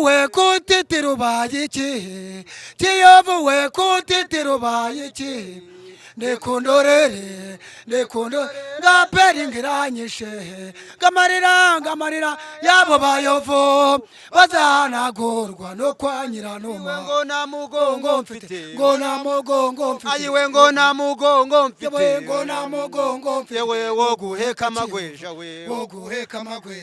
Kiyovu we kutitiro bayiki Kiyovu we kutitiro bayiki Nekundorere ngaperi ngiranyishe ngamarira yabo bayovu bazanagorwa no kwanyira numa ngo na mugongo mfite ayiwe ngo na mugongo mfite ngo na mugongo mfite yewe wo guheka amagweja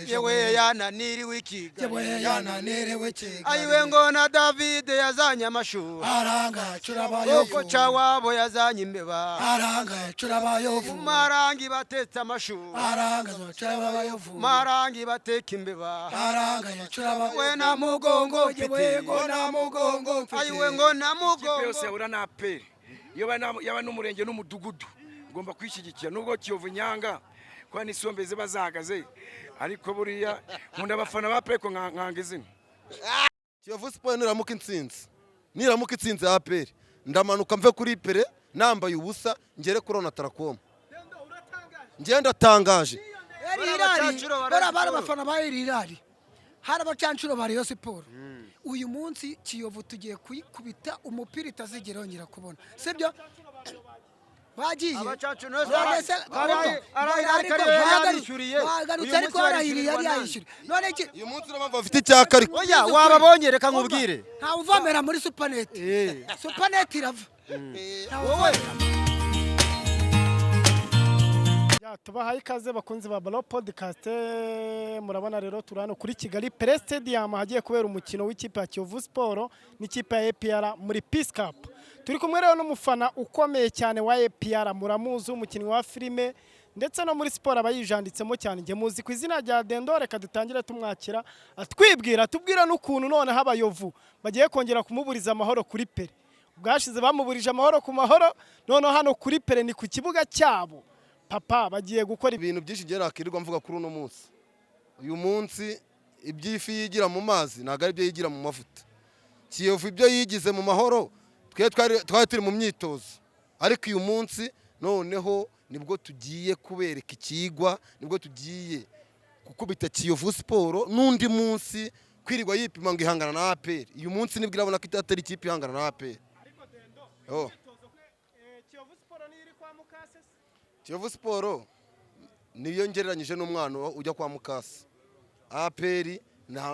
yewe yananiriwe ikiga yewe yananiriwe ikiga ayiwe ngo na David yazanye amashuri aranga curabayovu wabo yazanye imbeba aranga curabayovu marangi batetse amashuri aranga curabayovu marangi bateka imbeba aranga curabayovu we na mugongo yewe ngo na mugongo mfite ayiwe ngo na mugongo yose ura na aperi yaba n'umurenge n'umudugudu ngomba kwishyigikira nubwo Kiyovu nyanga kwa nisombe ziba zahagaze ariko buriya nkunda abafana ba peko nkangeze Kiyovu Sport niramuka intsinzi aperi ndamanuka mve kuri pere nambaye ubusa ngere kurona Tarakoma ngenda tangaje bara bafana ba Hilali hari abacancuro ba Rayon Sport uyu munsi Kiyovu tugiye kuyikubita umupira itazigera yongera kubona sibyo bagiye abacancuro ariko barahiriye yari yayishyura none iki uyu munsi n'abamva bafite icyaka ariko oya wababonye reka nkubwire nta uvomera muri Supanet Supanet irava wowe tubahaye ikaze bakunzi ba Balo Podcast murabona rero turano kuri Kigali Press Stadium hagiye kubera umukino w'ikipe ya Kiyovu Sport n'ikipe ya APR muri Peace Cup turi kumwe rero n'umufana ukomeye cyane wa APR muramuzi umukinnyi wa filime ndetse no muri sport abayijanditsemo cyane nge muzi ku izina rya Dendo reka dutangire tumwakira atubwira n'ukuntu none habayovu bagiye kongera kumuburiza amahoro kuri pere ubwashize bamuburije amahoro ku mahoro none hano kuri pere ni ku kibuga cyabo papa bagiye gukora ibintu byinshi gerakirirwa mvuga kuri uno munsi uyu munsi ibyifi yigira mu mazi ntago ari byo yigira mu mavuta Kiyovu ibyo yigize mu mahoro twari turi mu myitozo ariko uyu munsi noneho nibwo tugiye kubereka ikigwa nibwo tugiye gukubita Kiyovu Sport n'undi munsi kwirirwa yipima ngo ihangana na APR uyu munsi nibwo irabona ko itatari ikipe ihangana na APR Kiyovu Sport niyo ngereranyije n'umwana ujya kwa Mukasa APR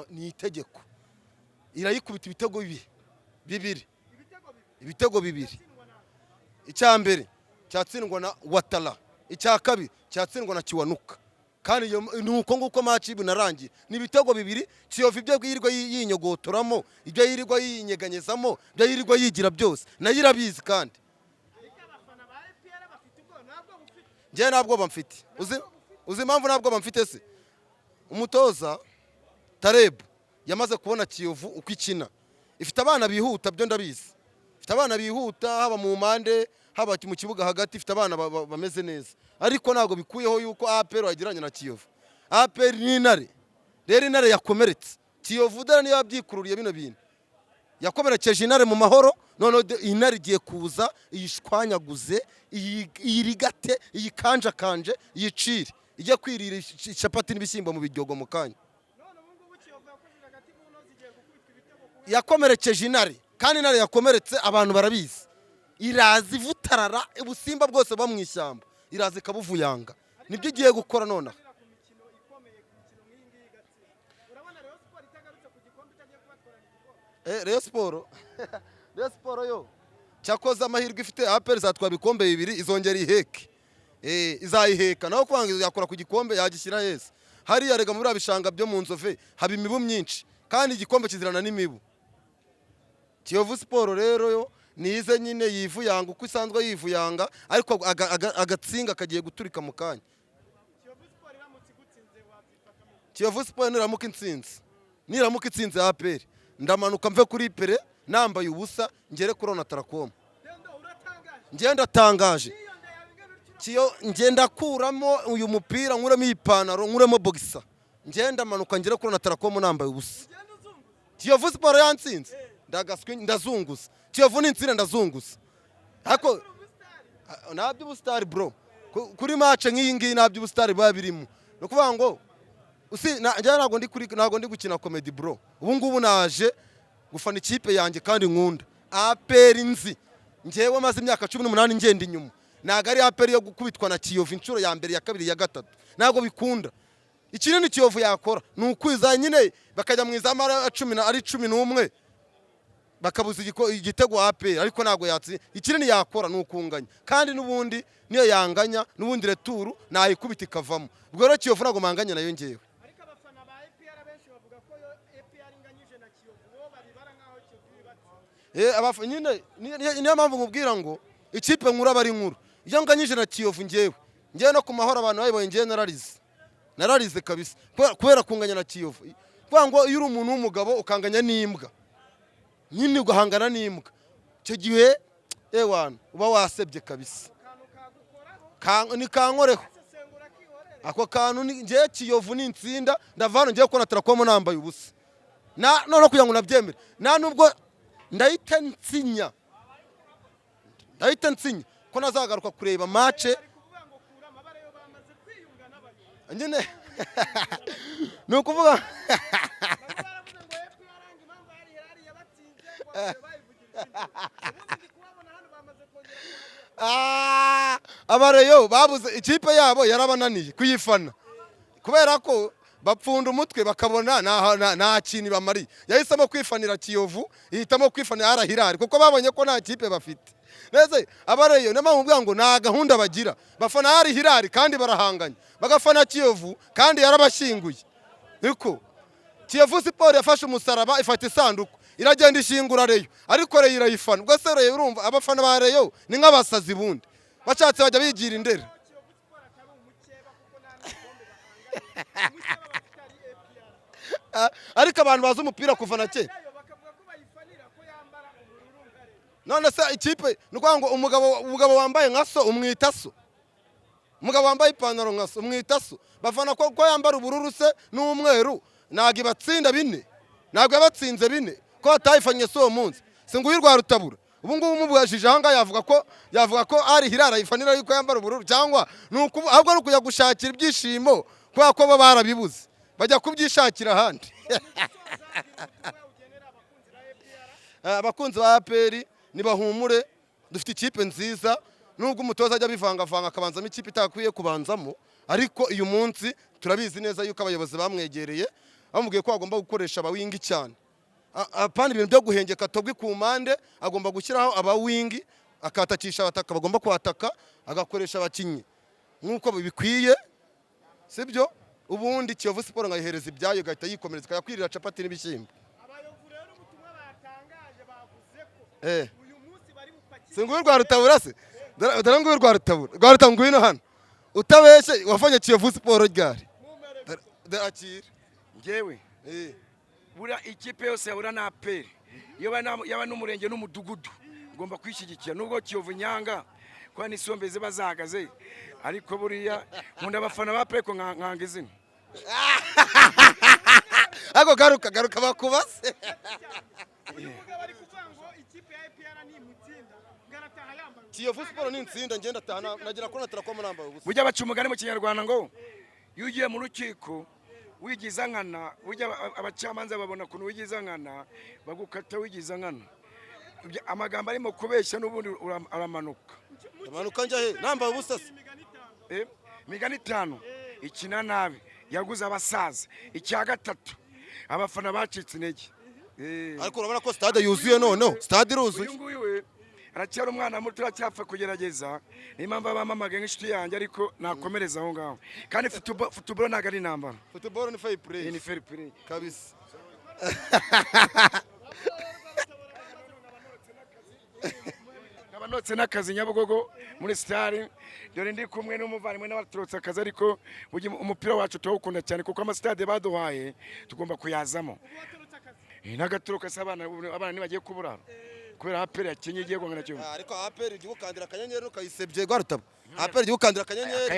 ni itegeko irayikubita ibitego bibiri icyambere cyatsindwa na Watala icya kabiri cyatsindwa na Kiwanuka kandi nuko nguko match ibinarangiye ni ibitego bibiri Kiyovu ibyo yirirwa yinyogotoramo ibyo yirirwa yinyeganyezamo ibyo yirirwa yigira byose nayo irabizi kandi nje nabwo bamfite uzi impamvu nabwo bamfite se umutoza Tareb yamaze kubona Kiyovu uko ikina ifite abana bihuta byo ndabizi ifite abana bihuta haba mu mpande haba mu kibuga hagati ifite abana bameze neza ariko ntago bikuyeho yuko APR wagiranye na Kiyovu APR ni intare rero intare yakomeretse Kiyovu dara niyo yabyikururiye bino bintu yakomerekeje intare mu mahoro none intare igiye kuza iyishwanyaguze iyirigate iyikanjakanje yicire ijye kwirira chapati n'ibishyimbo mu biryogo mu kanya yakomerekeje intare kandi intare yakomeretse abantu barabizi irazi vutarara ubusimba bwose bamwishyamba irazi kabuvuyanga nibyo igiye gukora none Rayon Sport yo cyakoze amahirwe ifite APR zatwa bikombe bibiri izongera iheke izayiheka naho kwanga yakora ku gikombe yagishyira heza hari yarega muri abishanga byo mu nzove haba imibu myinshi kandi igikombe kizirana n'imibu Kiyovu Sport rero yo nize nyine yivuyanga uko isanzwe yivuyanga ariko agatsinga kagiye guturika mu kanya Kiyovu Sport niramuka intsinzi APR ndamanuka mve kuri pere nambaye ubusa ngere kurona Tarakoma ngenda tangaje ngenda kuramo uyu mupira nkuremo ipantaro nkuremo boxer ngenda manuka ngere kurona Tarakoma nambaye ubusa Kiyovu Sport yantsinze ndazunguza Kiyovu n'intsire ndazunguza ariko nabyo ubustar bro kuri match nk'iyi ngiyi nabyo ubustar babirimo no kuvuga ngo ntabwo ndi gukina comedy bro. Ubu ngubu naje gufana ikipe yanjye kandi nkunda. APR nzi. Njyewe maze imyaka 18 ngenda inyuma. Ntago ari APR yo gukubitwa na Kiyovu inshuro ya mbere ya kabiri ya gatatu. Ntago bikunda. Ikinini Kiyovu yakora ni ukwiza nyine bakajya mu izamu ari 11 bakabuza igitego APR ariko ntago yatsi. Ikinini yakora ni ukunganya kandi nubundi niyo yanganya nubundi returu nayikubita ikavamo. Ubwo rero Kiyovu ntago manganya nayo ngewe. Ariko abafana ba APR benshi bavuga ko yo APR inganyije na Kiyovu bo babibara nkaho Kiyovu bibatse. Nyine niyo mpamvu nkubwira ngo ikipe nkuru bari nkuru. Iyo nganyije na Kiyovu ngewe no ku mahoro abantu bayibonye ngewe nararize kabisa kubera kunganya na Kiyovu. Kuvuga ngo iyo uri umuntu w'umugabo ukanganya n'imbwa nyine ugahangana n'imbwa icyo gihe ewana uba wasebye kabisa. Ni kankoreho ako kantu ngewe Kiyovu ni insinda ndavana ngiye ko natarakomo nambaye ubusa none kugira ngo nabyemere nubwo ndahita nsinya ko nazagaruka kureba match nyine ni ukuvuga abareyo babuze ikipe yabo yarabananiye kuyifana kubera ko bapfunda umutwe bakabona nta kintu bamari. Yahisemo kwifanira Kiyovu ihitamo kwifanira Arahirari kuko babonye ko nta kipe bafite. Neze abareyo nama mubwira ngo nta gahunda bagira bafana Arahirari kandi barahanganya bagafana Kiyovu kandi yarabashinguye. Niko Kiyovu Sport yafashe umusaraba ifata isanduku iragenda ishingura Reyo ariko Reyo irayifana. Ubwo se Reyo urumva abafana ba Reyo ni nk'abasazi bundi bacatse bajya bigira indera. Ariko abantu baza umupira kuva na cye none se ikipe nukuvuga ngo umugabo wambaye nkaso umwita so, umugabo wambaye ipantaro nkaso umwita so, bafana ko yambara ubururu se n'umweru ntago ibatsinda 4 ntago yabatsinze 4 ko atayifanye so munsi singuye rwa rutabura. Ubu ngubu mubwajije hanga yavuga ko ari Hirara ifanira yuko yambara ubururu cyangwa ahubwo ari kujya gushakira ibyishimo kwa ko barabibuze bajya kubyishakira ahandi. Abakunzi ba APR nibahumure dufite ikipe nziza nubwo umutoza ajya bivangavanga akabanzamo ikipe itakwiye kubanzamo ariko uyu munsi turabizi neza yuko abayobozi bamwegereye bamubwiye ko agomba gukoresha abawingi cyane. Apana ibintu byo guhengeka tobwi ku mpande agomba gushyiraho abawingi akatakisha abataka bagomba kwataka agakoresha abakinyi nkuko bikwiye sibyo. Ubundi Kiyovu Sport ngayihereza ibyayo gahita yikomereza kayakwirira capati n'ibishyimbo. Abayovu rero ubutumwa batangaje bavuze ko uyu munsi bari bupakira singuye rwa rutabura se daranguye rwa rutabura ngwino hano utabeshe wafanye Kiyovu Sport ryari akira ngewe bura ikipe yose yabura na APR yaba n'umurenge n'umudugudu ngomba kwishyigikira nubwo Kiyovu nyanga kwa nisombeze bazahagaze ariko buriya nkunda abafana ba Peko nkanga izina. Ako garuka bakubase. Bari kuvuga ngo ikipe ya APR ni mutsinda garataha yambaye Kiyovu Sport ni insinda ngenda atahana nagira ko natarakomo nambaye ubusa. Bujya baca umugani mu Kinyarwanda ngo yugiye mu rukiko wigiza nkana bujya abacamanza babona kuntu wigiza nkana bagukata wigiza nkana. Amagambo arimo kubeshya n'ubundi aramanuka. Amanuka nja he nambaye ubusa se. Migani 5 ikina nabi yaguze abasaza icya gatatu abafana bacitse intege. Ariko urabona ko stade yuzuye none stade iruzuye. Uyu nguyu we aracyari umwana muto aracyapfa kugerageza impamvu abamamaga nk'inshuti yanjye ariko nakomereza aho ngaho kandi football ntago ari intambara. Football ni fair play. Ni fair play kabisa. Abanotse n'akazi Nyabugogo muri stade dore ndi kumwe n'umuvandimwe n'abaturutse akazi ariko umupira wacu tuwukunda cyane kuko amastade baduhaye tugomba kuyazamo. N'agaturuka sabana nibagiye kuburara kubera APR yakenye igiye gwanga cyo. Ariko APR igukandira akanyenyeri ukayisebye gwarutaba. APR igukandira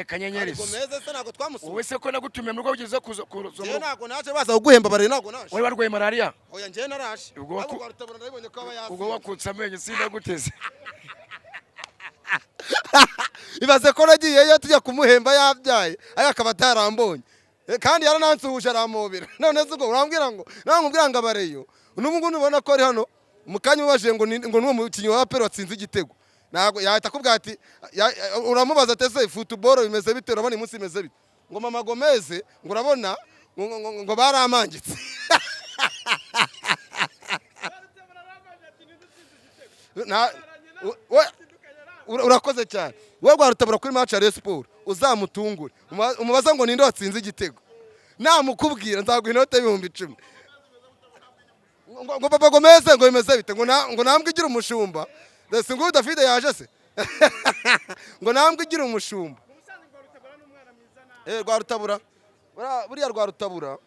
akanyenyeri. Ariko meze se nago twamusuye. Wowe se ko nagutumye mu rwo ugize kuzo. Je nago naje baza kuguhemba bare nago naje. Wowe warwaye malaria? Oya nje narashe. Ubwo gwarutaba ndabonye ko aba yasi. Ubwo wakutsa amenyo sinda guteze. Ibaze ko nagiye tujya kumuhemba yabyaye ayo akaba atarambonye kandi yaranansuhuje aramubira none se ubwo urambwira ngo namubwira ngo abareyo n'ubu ngubu ubona ko ari hano mu kanya ubajije ngo n'uwo mukinnyi wa APR watsinze igitego ntabwo yahita akubwira ati uramubaza ati ese football bimeze bite urabona umunsi bimeze bite ngo Mama Gomez ngo urabona ngo baramangitse urakoze cyane wowe Rwarutabura kuri match ya Rayon Sport uzamutungure umubaza ngo ninde watsinze igitego namukubwira nzaguha inote y'ibihumbi 10 ngo Papa Gomez ngo bimeze bite ngo nambwe igira umushumba ndetse ngo David yaje se ngo nambwe igira umushumba Rwarutabura buriya Rwarutabura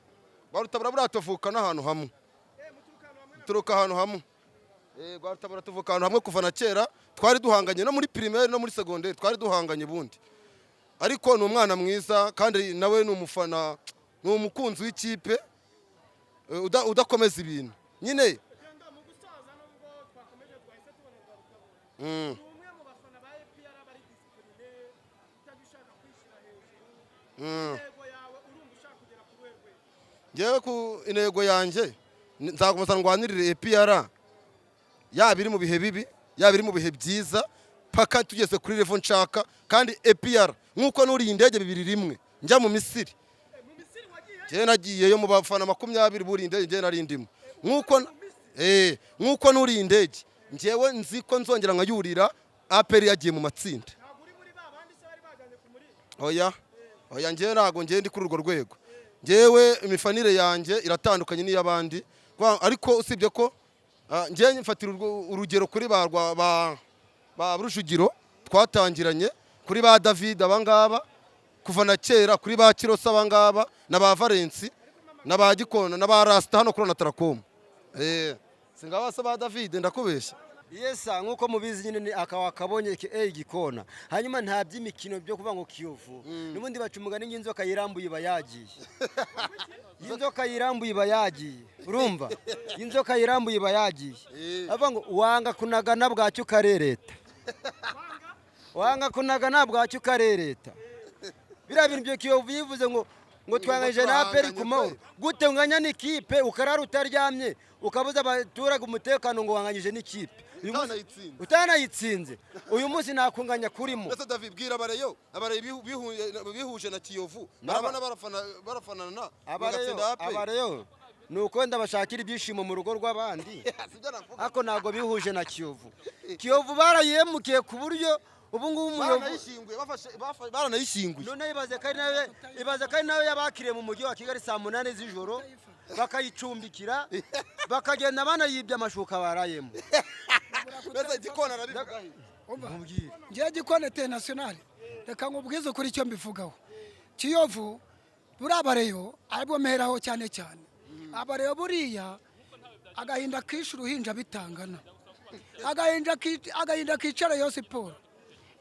buriya tuvuka n'ahantu hamwe turuka ahantu hamwe Rwarutabura tuvuka ahantu hamwe kuva na kera twari duhanganye no muri primaire no muri secondaire twari duhanganye bundi ariko ni umwana mwiza kandi nawe ni umufana ni umukunzi w'ikipe udakomeza ibintu nyine ngewe ku intego yanjye nzakomeza ndwanirire APR yaba iri mu bihe bibi yaba iri mu bihe byiza paka tugeze kuri level nshaka kandi APR nkuko nuri indege 2 njya mu Misiri je nagiyeyo mu bafana 20 buri indege je nari ndimo nkuko nuri indege njewe nzi ko nzongera nkayurira APR yagiye mu matsinda oya njewe ntago ngiye ndi kuri urwo rwego njewe imifanire yanjye iratandukanye n'iy'abandi ariko usibye ko ngiye mfatira urugero kuri ba Rujugiro twatangiranye kuri ba David abangaba kuva na kera kuri ba Kirosa abangaba na ba Valence na ba Gikona na ba Rasta hano kuri na Tracom singabasa ba David ndakubeshya yesa nkuko mubizi nyine ni akabonye Gikona hanyuma nta by'imikino byo kuvuga ngo Kiyovu n'ubundi bacumuga n'inzoka yirambuye bayagiye inzoka yirambuye bayagiye urumva inzoka yirambuye bayagiye avuga ngo wanga kunagana bwacyo karereta wanga kunagana bwacyo karereta bira bintu byo Kiyovu yivuze ngo twanganje na APR ku mahoro gute nganya n'ikipe ukarara utaryamye ukabuza abaturage umutekano ngo wanganyije n'ikipe utanayitsinze uyu munsi nakunganya kurimo ese David bwira abareyo bihuje na Kiyovu barabona barafanana abareyo nuko ndabashakira ibyishimo mu rugo rw'abandi ako nago bihuje na Kiyovu barayemukiye ku buryo ubu ngubu umuyovu baranayishinguye none ibaze kari nawe yabakiriye mu mujyi wa Kigali saa 8 z'ijoro bakayicumbikira bakagenda banayibye amashuka barayemo beza Gikona arabivuga ngiye Gikona international reka ngubwize kuri cyo mbivugaho Kiyovu burabareyo aribwo meheraho cyane abareyo buriya agahinda kishuru hinja bitangana agahinda kicara yo siporo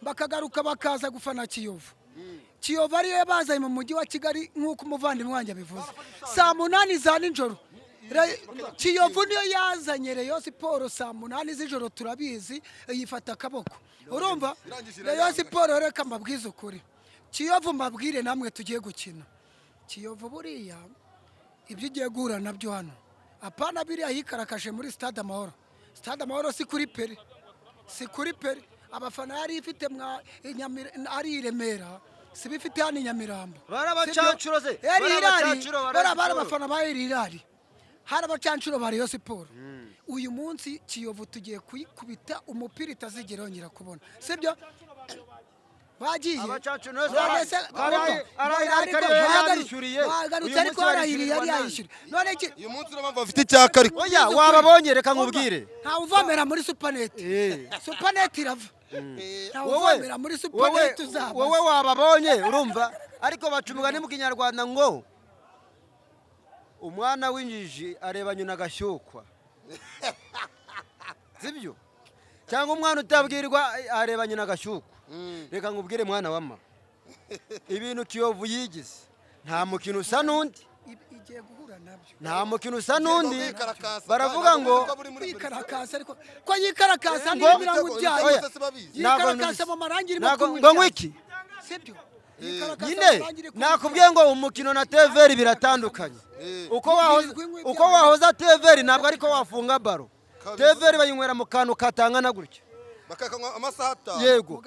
bakagaruka bakaza gufana Kiyovu ariyo bazaye mu mujyi wa Kigali nkuko umuvandimwe wanjye bivuze saa 8 za nijoro Kiyovu niyo yazanye Rayon Sport saa 8 z'ijoro turabizi yifata akaboko urumva Rayon Sport reka mbabwize ukuri Kiyovu mbabwire namwe tugiye gukina Kiyovu buriya ibyo ugiye guhura nabyo hano apana biriya yikarakaje muri Stade Amahoro si kuri pere abafana yari ifite ari Remera sibifite hano Nyamirambo barabacacuroze barabafana ba Hilali harabacancuro ba Rayon Sport uyu munsi Kiyovu tugiye kuyikubita umupira itazigera yongera kubona sibyo bagiye ariko barayiriye yari yayishyura none iki uyu munsi n'abava bafite icyaka ariko oya wababonye reka nkubwire nta uvomera muri Supernet irava uvomera muri Supernet uzaba wowe wababonye urumva ariko bacumuga ni mu Kinyarwanda ngo umwana w'injiji areba nyina agashyukwa sibyo cyangwa umwana utabwirwa areba nyina agashyukwa reka nkubwire mwana wama ibintu Kiyovu yigize nta mukino usa n'undi igiye guhura nabyo nta mukino usa n'undi baravuga ngo yikarakasa ariko ko yikarakasa n'imirango byayo yikarakasa mu marangi ngo ngwiki sibyo nyine nakubwiye ngo umukino na teveri biratandukanye. Uko wahoza teveri ntabwo ariko wafunga baro. Teveri bayinywera mu kantu katangana gutya. bakakanywa amasaha 5. Yego.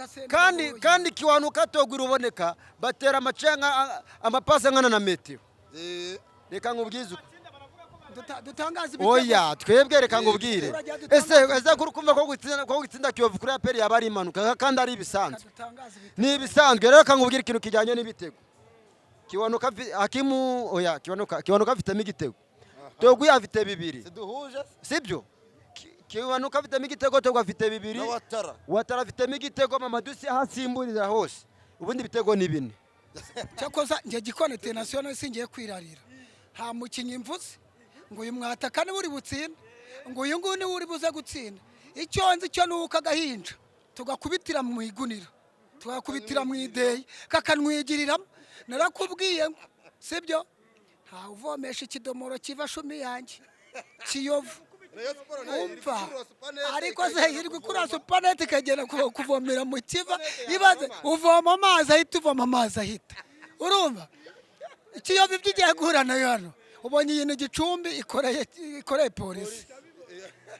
Kandi kiwanuka togwira uboneka batera amacenga amapase angana na metero. Reka nkubwize uko. dutangaza ibitego. Oya twebwe reka ngubwire. Ese kumva ko gutsinda Kiyovu kuri APR yaba ari impanuka kandi ari ibisanzwe. Ni ibisanzwe rero kangubwira ikintu kijyanye n'ibitego. Kiwanuka afitemo igitego. Togwi afite 2. Sibyo? Kiwanuka afitemo igitego, Togwi afite 2. Watara afitemo igitego, Mamadusi ahasimburira hose. Ubundi ibitego ni 4. Cyakoza nge Gikona International singiye kwirarira. Ha mukinyi mvuze ngo uyu mwataka ni buri butsinda, ngo uyu nguni uri buze gutsinda. Icyo nzi cyo nuko agahinja tugakubitira mu igunira, tugakubitira mu ideyi kakanwigiriramo. Narakubwiye sibyo, nta uvomesha ikidomoro kiva shumi yanjye Kiyovu umva, ariko se hirwe kuri supanete kagena kuvomera mu kiva, ibaze uvoma amazi ahita uvoma amazi ahita, urumva Kiyovu ibyigiye guhura nayo hano. Ubonye yino Gicumbi ikoreye polisi,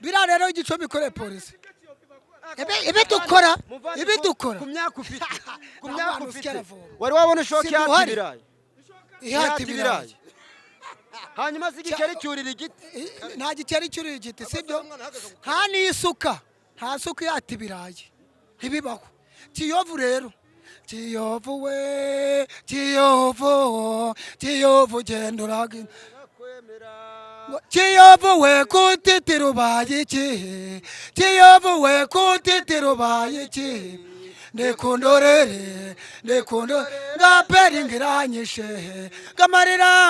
bira rero Gicumbi ikoreye polisi. Ibi dukora ku myaka ufite wari wabona shoki yatibiraye ihati hanyuma zigikeri cyurira igiti, nta gikeri cyurira igiti sibyo, nta n'isuka, nta suka yatibiraye ntibibaho. Kiyovu rero, Kiyovu we Kiyovu genduraga Kiyovu we kutitira ubaye iki, Kiyovu we kutitira ubaye iki, ndekundorere ngaperi ngiranyishe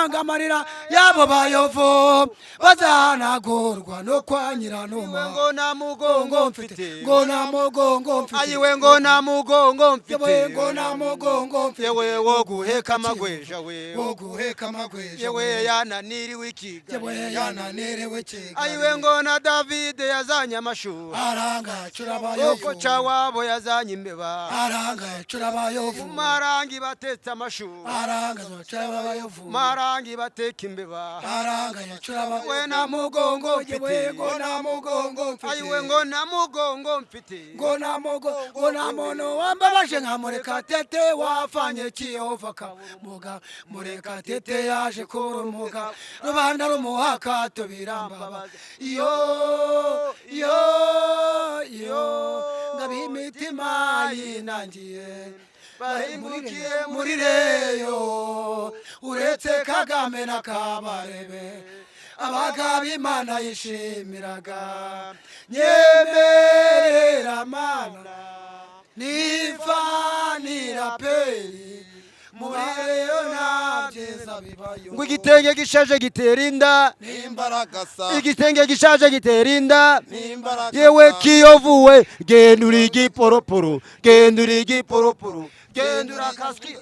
ngamarira yabo bayovu bazanagurwa no kwa Nyiranuma. Ngo na mugongo mfite, ayiwe ngo na mugongo mfite, ngo na mugongo mfite, yewe wo guheka amagweja we, yewe yananiriwe ikiga, ayiwe ngo na David yazanye amashu, aranga curabayovu, ko cawabo yazanye imbeba, aranga curabayovu, marangi batetse amashu, aranga curabayovu, marangi bateka imbeba, aranga curabayovu, we na mugongo mfite, ngo na mugongo mfite, ayiwe ngo na mugongo mfite, ngo na muntu wambabaje nka Murekatete wafanye Kiyovu kamuga, Murekatete yaje kurumuga, rubanda rumuhaka tubiramba iyo ngabiha imitima yinangiye bahimbukiye muri reyo, uretse Kagame na Kabarebe abagabo Imana yishimiraga. Nyemerera Mana nivanira peri mubareyo nabyiza bibayo, ngo igitenge gishaje gitera inda, n'imbaraga sa igitenge gishaje gitera inda, n'imbaraga yewe Kiyovu we gendura igiporoporo, gendura kaski